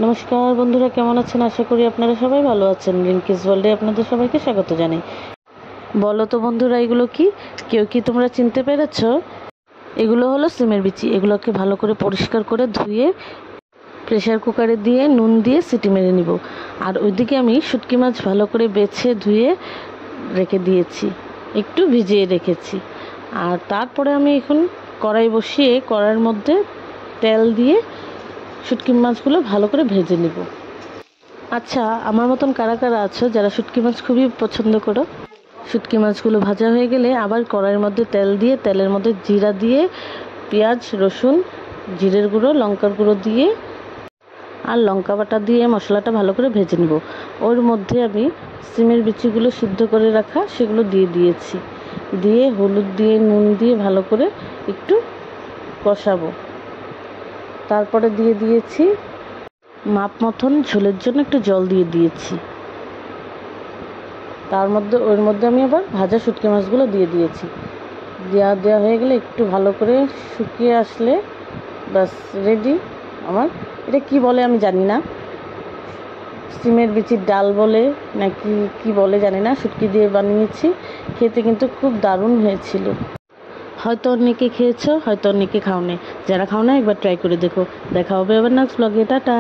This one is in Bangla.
নমস্কার বন্ধুরা, কেমন আছেন? আশা করি আপনারা সবাই ভালো আছেন। রিঙ্কিস ওয়ার্ল্ডে আপনাদের সবাইকে স্বাগত জানাই। বলো তো বন্ধুরা, এগুলো কি? কেউ কি তোমরা চিনতে পেরেছ? এগুলো হলো সিমের বিচি। এগুলোকে ভালো করে পরিষ্কার করে ধুয়ে প্রেশার কুকারে দিয়ে নুন দিয়ে সিটি মেরে নিব। আর ওইদিকে আমি শুটকি মাছ ভালো করে বেছে ধুয়ে রেখে দিয়েছি, একটু ভিজিয়ে রেখেছি। আর তারপরে আমি এখন কড়াই বসিয়ে কড়াইয়ের মধ্যে তেল দিয়ে শুটকি মাছগুলো ভালো করে ভেজে নিব। আচ্ছা, আমার মতন কারা কারা আছো যারা শুটকি মাছ খুবই পছন্দ করো? শুটকি মাছগুলো ভাজা হয়ে গেলে আবার কড়াইয়ের মধ্যে তেল দিয়ে তেলের মধ্যে জিরা দিয়ে পেঁয়াজ, রসুন, জিরের গুঁড়ো, লঙ্কার গুঁড়ো দিয়ে আর লঙ্কা বাটা দিয়ে মশলাটা ভালো করে ভেজে নেব। ওর মধ্যে আমি সিমের বিচিগুলো সিদ্ধ করে রাখা সেগুলো দিয়ে দিয়েছি। দিয়ে হলুদ দিয়ে নুন দিয়ে ভালো করে একটু কষাবো। তারপরে দিয়ে দিয়েছি মাপ মতন ঝোলের জন্য একটু জল দিয়ে দিয়েছি। ওর মধ্যে আমি আবার ভাজা শুটকি মাছগুলো দিয়ে দিয়েছি। দেওয়া হয়ে গেলে একটু ভালো করে শুকিয়ে আসলে বাস রেডি আমার। এটা কি বলে আমি জানি না, সিমের বিচির ডাল বলে নাকি কি বলে জানি না, শুটকি দিয়ে বানিয়েছি। খেতে কিন্তু খুব দারুণ হয়েছিল। হয়তো অনেকে খেয়েছো, হয়তো অনেকে খাও নি। যারা খাও না একবার ট্রাই করে দেখো। দেখা হবে আবার নেক্সট ব্লগে। টাটা।